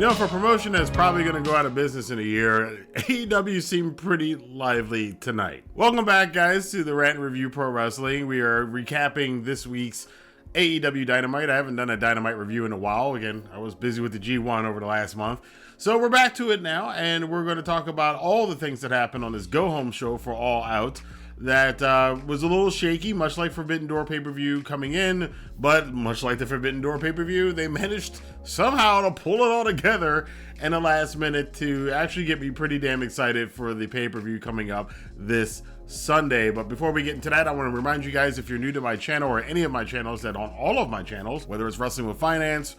For a promotion that's probably going to go out of business in a year, AEW seemed pretty lively tonight. Welcome back, guys, to the Rantin Review Pro Wrestling. We are recapping this week's AEW Dynamite. I haven't done a Dynamite review in a while. Again, I was busy with the G1 over the last month. So we're back to it now, and we're going to talk about all the things that happened on this go-home show for All Out. That was a little shaky, much like Forbidden Door pay-per-view coming in, but much like the Forbidden Door pay-per-view, they managed somehow to pull it all together in the last minute to actually get me pretty damn excited for the pay-per-view coming up this Sunday. But before we get into that, I want to remind you guys, if you're new to my channel or any of my channels, that on all of my channels, whether it's Wrestling with Finance,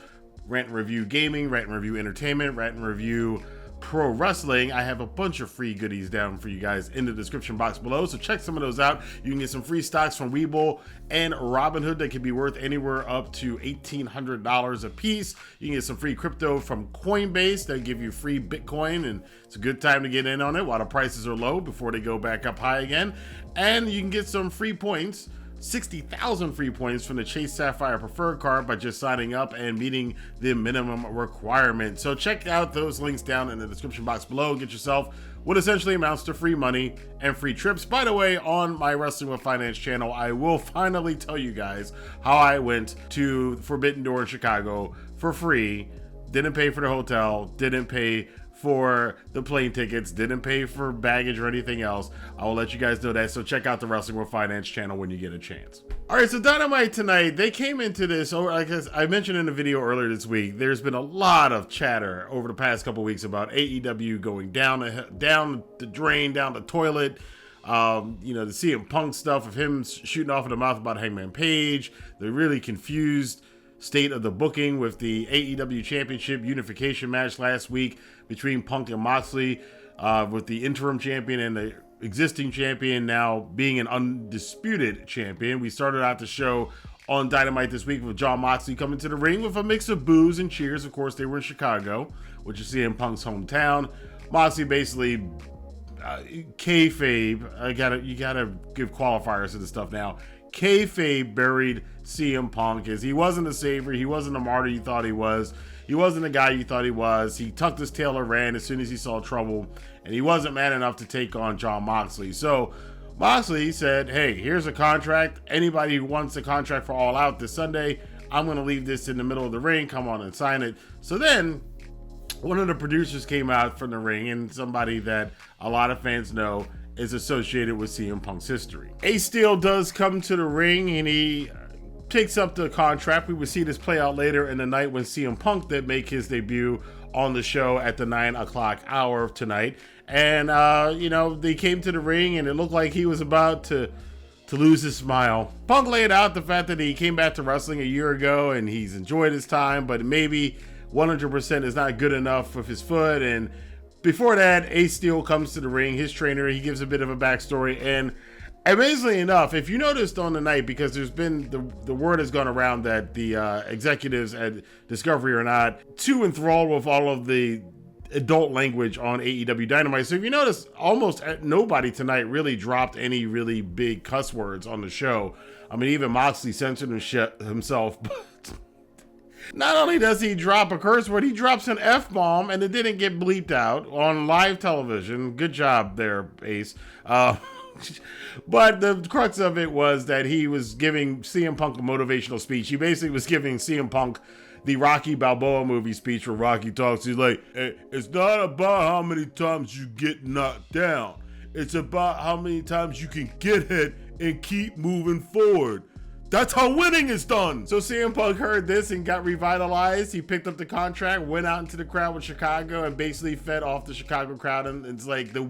Rantin Review Gaming, Rantin Review Entertainment, Rantin Review Pro Wrestling, I have a bunch of free goodies down for you guys in the description box below, so check some of those out. You can get some free stocks from Webull and Robinhood that can be worth anywhere up to $1,800 a piece. You can get some free crypto from Coinbase that give you free Bitcoin, and it's a good time to get in on it while the prices are low before they go back up high again. And you can get some free points, 60,000 free points from the Chase Sapphire Preferred card by just signing up and meeting the minimum requirement. So check out those links down in the description box below. Get yourself what essentially amounts to free money and free trips. By the way, on my Wrestling with Finance channel, I will finally tell you guys how I went to Forbidden Door in Chicago for free. Didn't pay for the hotel, didn't pay for the plane tickets, didn't pay for baggage or anything else. I will let you guys know that, so check out the Wrestling with Finance channel when you get a chance. All right, so Dynamite tonight, they came into this, like I mentioned in the video earlier this week, there's been a lot of chatter over the past couple weeks about AEW going down the drain, down the toilet. The CM Punk stuff of him shooting off in the mouth about Hangman Page, the really confused state of the booking with the AEW Championship unification match last week between Punk and Moxley, with the interim champion and the existing champion now being an undisputed champion. We started out the show on Dynamite this week with Jon Moxley coming to the ring with a mix of boos and cheers. Of course, they were in Chicago, which is CM Punk's hometown. Moxley basically kayfabe. You gotta give qualifiers to this stuff now. Kayfabe buried CM Punk as he wasn't a savior, he wasn't a martyr you thought he was, he wasn't the guy you thought he was. He tucked his tail and ran as soon as he saw trouble, and he wasn't man enough to take on Jon Moxley. So Moxley said, hey, here's a contract. Anybody who wants a contract for All Out this Sunday, I'm going to leave this in the middle of the ring. Come on and sign it. So then one of the producers came out from the ring, and somebody that a lot of fans know is associated with CM Punk's history. Ace Steele does come to the ring, and he takes up the contract. We would see this play out later in the night when CM Punk did make his debut on the show at the 9 o'clock hour of tonight. And, they came to the ring, and it looked like he was about to lose his smile. Punk laid out the fact that he came back to wrestling a year ago, and he's enjoyed his time, but maybe 100% is not good enough with his foot. And before that, Ace Steele comes to the ring. His trainer, he gives a bit of a backstory. And amazingly enough, if you noticed on the night, because there's been the word has gone around that the executives at Discovery are not too enthralled with all of the adult language on AEW Dynamite. So if you notice, almost nobody tonight really dropped any really big cuss words on the show. I mean, even Moxley censored himself, but not only does he drop a curse word, he drops an F-bomb, and it didn't get bleeped out on live television. Good job there, Ace. But the crux of it was that he was giving CM Punk a motivational speech. He basically was giving CM Punk the Rocky Balboa movie speech where Rocky talks. He's like, it's not about how many times you get knocked down. It's about how many times you can get hit and keep moving forward. That's how winning is done. So CM Punk heard this and got revitalized. He picked up the contract, went out into the crowd with Chicago, and basically fed off the Chicago crowd. And it's like the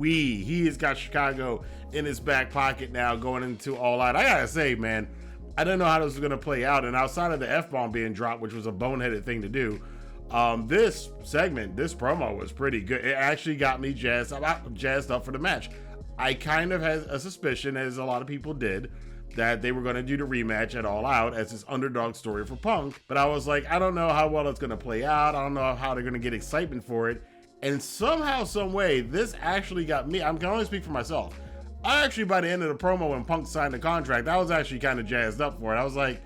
he has got Chicago in his back pocket now going into All Out. I gotta say, man, I don't know how this is gonna play out. And outside of the F-bomb being dropped, which was a boneheaded thing to do, this segment, this promo was pretty good. It actually got me jazzed up for the match. I kind of had a suspicion, as a lot of people did, that they were going to do the rematch at All Out as this underdog story for Punk. But I was like, I don't know how well it's going to play out. I don't know how they're going to get excitement for it. And somehow, some way, this actually got me. I can only speak for myself. I actually, by the end of the promo when Punk signed the contract, I was actually kind of jazzed up for it. I was like,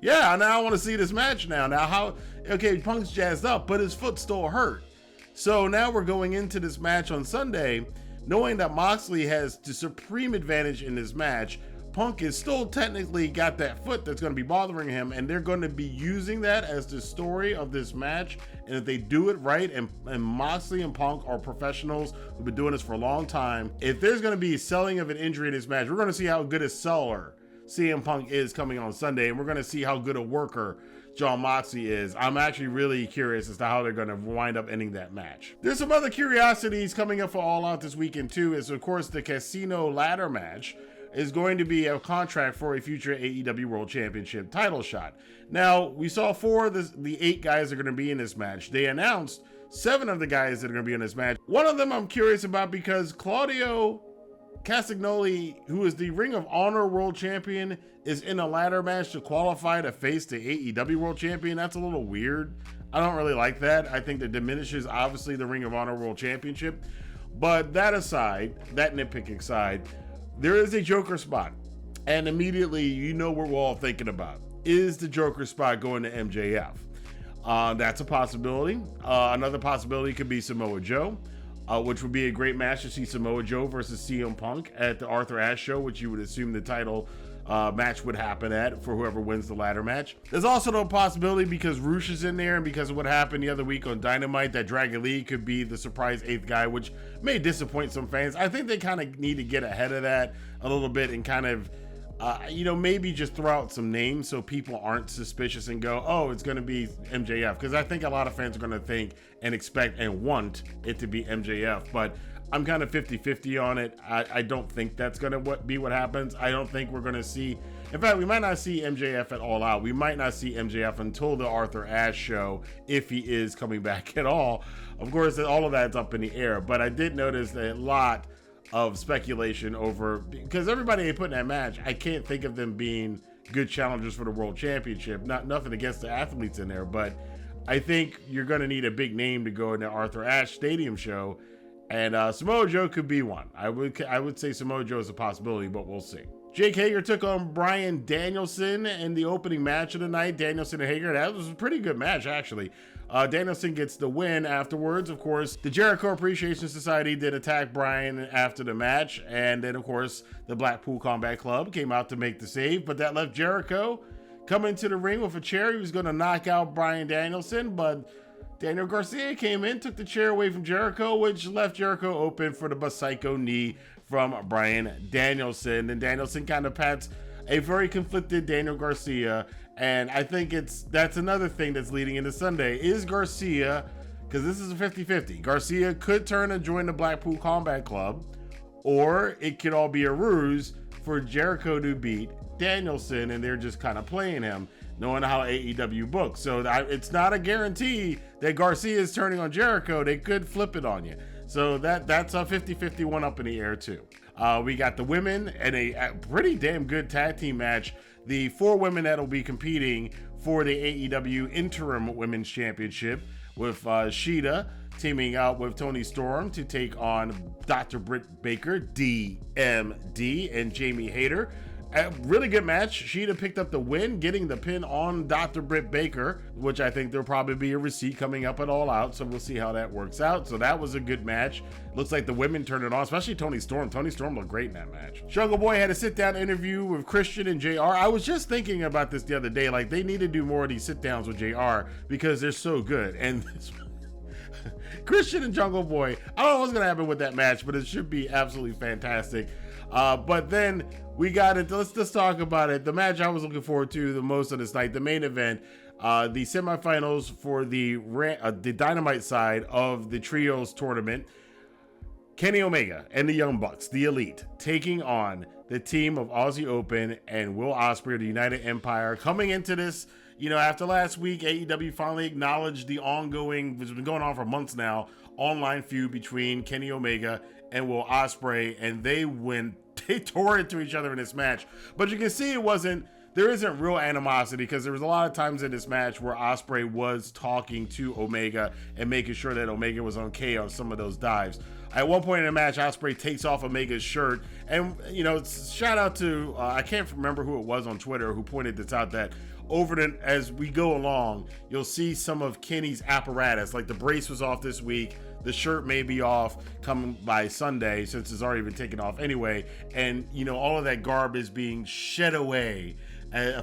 Yeah, now I want to see this match now. Okay, Punk's jazzed up, but his foot still hurt. So now we're going into this match on Sunday, knowing that Moxley has the supreme advantage in this match. Punk is still technically got that foot that's going to be bothering him, and they're going to be using that as the story of this match. And if they do it right, and Moxley and Punk are professionals who've been doing this for a long time, if there's going to be selling of an injury in this match, we're going to see how good a seller CM Punk is coming on Sunday, and we're going to see how good a worker Jon Moxley is. I'm actually really curious as to how they're going to wind up ending that match. There's some other curiosities coming up for All Out this weekend too, is of course the Casino ladder match is going to be a contract for a future AEW World Championship title shot. Now, we saw 4 of the 8 guys that are going to be in this match. They announced 7 of the guys that are going to be in this match. One of them I'm curious about because Claudio Castagnoli, who is the Ring of Honor World Champion, is in a ladder match to qualify to face the AEW World Champion. That's a little weird. I don't really like that. I think that diminishes, obviously, the Ring of Honor World Championship. But that aside, that nitpicking aside, there is a Joker spot. And immediately, you know what we're all thinking about. Is the Joker spot going to MJF? That's a possibility. Another possibility could be Samoa Joe. Which would be a great match to see Samoa Joe versus CM Punk at the Arthur Ashe show, which you would assume the title match would happen at for whoever wins the ladder match. There's also no possibility because Roosh is in there and because of what happened the other week on Dynamite that Dragon Lee could be the surprise 8th guy, which may disappoint some fans. I think they kind of need to get ahead of that a little bit and kind of maybe just throw out some names so people aren't suspicious and go, oh, it's going to be MJF. Because I think a lot of fans are going to think and expect and want it to be MJF. But I'm kind of 50-50 on it. I don't think that's going to be what happens. I don't think we're going to see. In fact, we might not see MJF at All Out. We might not see MJF until the Arthur Ashe show, if he is coming back at all. Of course, all of that's up in the air. But I did notice that a lot of speculation over, because everybody they put in that match, I can't think of them being good challengers for the World Championship. Nothing against the athletes in there, but I think you're going to need a big name to go in the Arthur Ashe Stadium show, and Samoa Joe could be one. I would say Samoa Joe is a possibility, but we'll see. Jake Hager took on Bryan Danielson in the opening match of the night. Danielson and Hager, that was a pretty good match, actually. Danielson gets the win afterwards. Of course, the Jericho Appreciation Society did attack Bryan after the match. And then, of course, the Blackpool Combat Club came out to make the save. But that left Jericho coming to the ring with a chair. He was going to knock out Bryan Danielson. But Daniel Garcia came in, took the chair away from Jericho, which left Jericho open for the Psycho knee from Bryan Danielson. And Danielson kind of pats a very conflicted Daniel Garcia. And I think that's another thing that's leading into Sunday. Is Garcia, because this is a 50-50, Garcia could turn and join the Blackpool Combat Club, or it could all be a ruse for Jericho to beat Danielson, and they're just kind of playing him, knowing how AEW books. So it's not a guarantee that Garcia is turning on Jericho. They could flip it on you. So that's a 50-50 one up in the air too. We got the women and a pretty damn good tag team match. The 4 women that will be competing for the AEW Interim Women's Championship, with Shida teaming out with Toni Storm to take on Dr. Britt Baker, DMD, and Jamie Hayter. A really good match. Shida picked up the win, getting the pin on Dr. Britt Baker, which I think there'll probably be a receipt coming up at All Out, so we'll see how that works out. So that was a good match. Looks like the women turned it on, especially Toni Storm. Toni Storm looked great in that match. Jungle Boy had a sit-down interview with Christian and JR. I was just thinking about this the other day. Like, they need to do more of these sit-downs with JR because they're so good. And this Christian and Jungle Boy, I don't know what's going to happen with that match, but it should be absolutely fantastic. But then we got it. Let's just talk about it. The match I was looking forward to the most of this night, the main event, the semifinals for the Dynamite side of the Trios tournament. Kenny Omega and the Young Bucks, the Elite, taking on the team of Aussie Open and Will Ospreay of the United Empire. Coming into this, after last week, AEW finally acknowledged the ongoing, which has been going on for months now, online feud between Kenny Omega and Will Ospreay, and they tore into each other in this match. But you can see there isn't real animosity, because there was a lot of times in this match where Ospreay was talking to Omega and making sure that Omega was okay on some of those dives. At one point in the match, Ospreay takes off Omega's shirt, and shout out to I can't remember who it was on Twitter who pointed this out, that as we go along, you'll see some of Kenny's apparatus. Like the brace was off this week. The shirt may be off coming by Sunday since it's already been taken off anyway. And, all of that garb is being shed away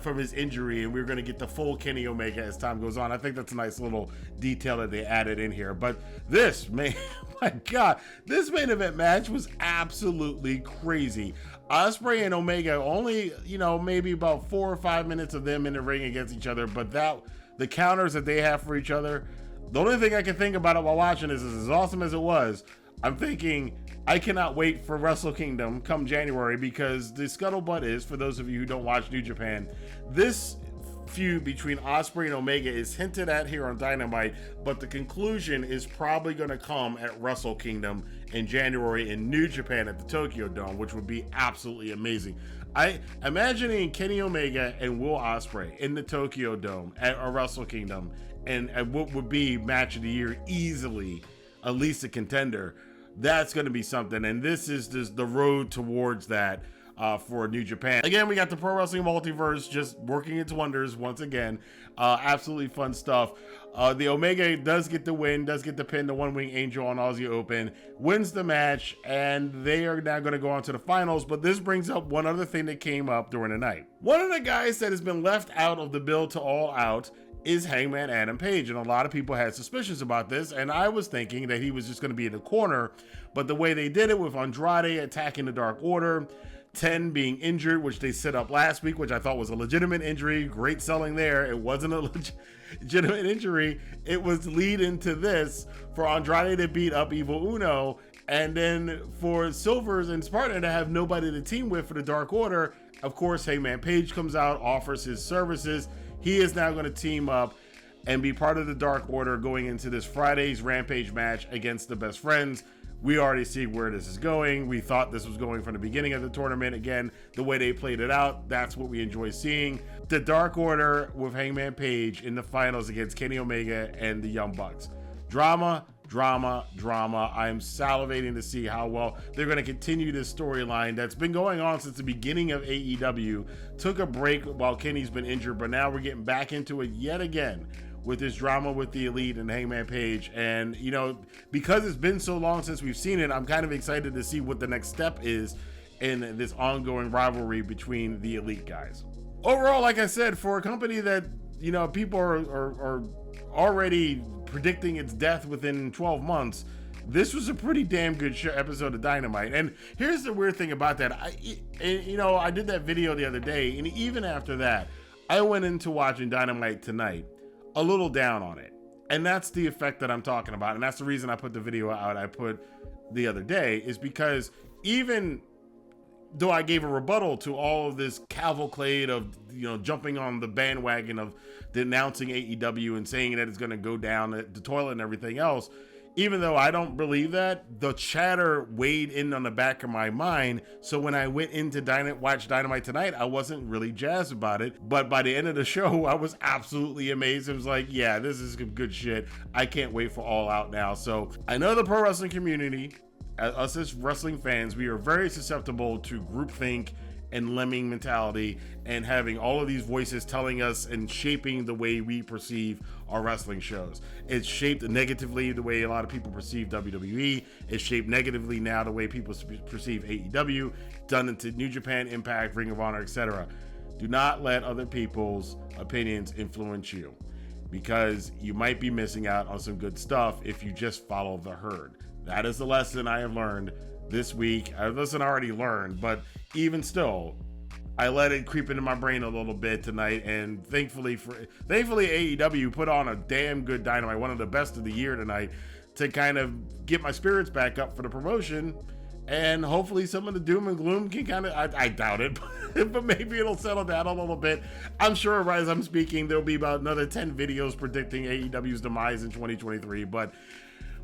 from his injury, and we're going to get the full Kenny Omega as time goes on. I think that's a nice little detail that they added in here. But this, man, my God, this main event match was absolutely crazy. Ospreay and Omega only, maybe about 4 or 5 minutes of them in the ring against each other, but the counters that they have for each other, the only thing I can think about it while watching this is as awesome as it was, I'm thinking I cannot wait for Wrestle Kingdom come January, because the scuttlebutt is, for those of you who don't watch New Japan, this feud between Ospreay and Omega is hinted at here on Dynamite, but the conclusion is probably going to come at Wrestle Kingdom in January in New Japan at the Tokyo Dome, which would be absolutely amazing. I imagining Kenny Omega and Will Ospreay in the Tokyo Dome at a Wrestle Kingdom and what would be match of the year easily, at least a contender. That's going to be something, and this is the road towards that for New Japan. Again, we got the Pro Wrestling Multiverse just working its wonders once again. Absolutely fun stuff. The Omega does get the win, does get the pin, the One Wing Angel on Aussie Open, wins the match, and they are now going to go on to the finals. But this brings up one other thing that came up during the night. One of the guys that has been left out of the bill to All Out is Hangman Adam Page, and a lot of people had suspicions about this, and I was thinking that he was just going to be in the corner, but the way they did it with Andrade attacking the Dark Order, 10 being injured, which they set up last week, which I thought was a legitimate injury, great selling there, it wasn't a legitimate injury, it was lead into this for Andrade to beat up Evil Uno, and then for Silvers and Spartan to have nobody to team with for the Dark Order. Of course, Hangman Page comes out, offers his services. He is now going to team up and be part of the Dark Order going into this Friday's Rampage match against the Best Friends. We already see where this is going. We thought this was going from the beginning of the tournament. Again, the way they played it out, that's what we enjoy seeing. The Dark Order with Hangman Page in the finals against Kenny Omega and the Young Bucks. Drama, drama, drama. I'm salivating to see how well they're going to continue this storyline that's been going on since the beginning of AEW. Took a break while Kenny's been injured, but now we're getting back into it yet again with this drama with the Elite and Hangman Page. And, because it's been so long since we've seen it, I'm kind of excited to see what the next step is in this ongoing rivalry between the Elite guys. Overall, like I said, for a company that, people are already predicting its death within 12 months, this was a pretty damn good episode of Dynamite. And here's the weird thing about that. I did that video the other day, and even after that, I went into watching Dynamite tonight a little down on it. And that's the effect that I'm talking about. And that's the reason I put the video out I put the other day, is because even though I gave a rebuttal to all of this cavalcade of, jumping on the bandwagon of denouncing AEW and saying that it's going to go down the toilet and everything else, even though I don't believe that, the chatter weighed in on the back of my mind. So when I went into watch Dynamite tonight, I wasn't really jazzed about it. But by the end of the show, I was absolutely amazed. It was like, yeah, this is some good shit. I can't wait for All Out now. So I know the pro wrestling community, us as wrestling fans, we are very susceptible to groupthink and lemming mentality and having all of these voices telling us and shaping the way we perceive our wrestling shows. It's shaped negatively the way a lot of people perceive WWE. It's shaped negatively now the way people perceive AEW, done into New Japan, Impact, Ring of Honor, etc. Do not let other people's opinions influence you, because you might be missing out on some good stuff if you just follow the herd. That is the lesson I have learned this week. I already learned, but even still, I let it creep into my brain a little bit tonight, and thankfully AEW put on a damn good Dynamite, one of the best of the year tonight, to kind of get my spirits back up for the promotion, and hopefully some of the doom and gloom can kind of, I doubt it, but maybe it'll settle down a little bit. I'm sure as I'm speaking, there'll be about another 10 videos predicting AEW's demise in 2023, but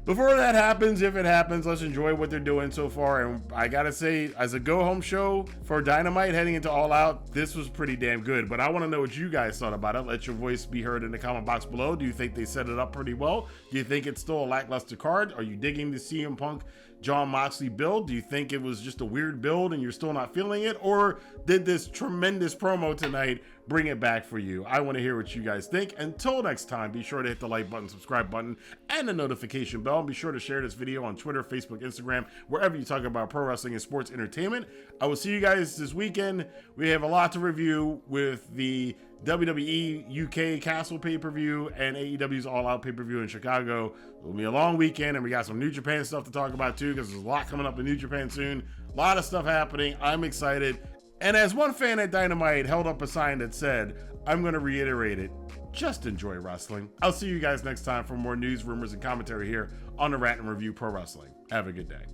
before that happens, if it happens, let's enjoy what they're doing so far. And I gotta say, as a go-home show for Dynamite heading into All Out, this was pretty damn good. But I want to know what you guys thought about it. Let your voice be heard in the comment box below. Do you think they set it up pretty well? Do you think it's still a lackluster card? Are you digging the CM Punk Jon Moxley build? Do you think it was just a weird build and you're still not feeling it? Or did this tremendous promo tonight bring it back for you? I want to hear what you guys think. Until next time, be sure to hit the like button, subscribe button, and the notification bell. And be sure to share this video on Twitter, Facebook, Instagram, wherever you talk about pro wrestling and sports entertainment. I will see you guys this weekend. We have a lot to review with the WWE UK Castle pay-per-view and AEW's All Out pay-per-view in Chicago. It'll be a long weekend, and we got some New Japan stuff to talk about too, because there's a lot coming up in New Japan soon. A lot of stuff happening. I'm excited. And as one fan at Dynamite held up a sign that said, I'm going to reiterate it, just enjoy wrestling. I'll see you guys next time for more news, rumors, and commentary here on the Rantin Review Pro Wrestling. Have a good day.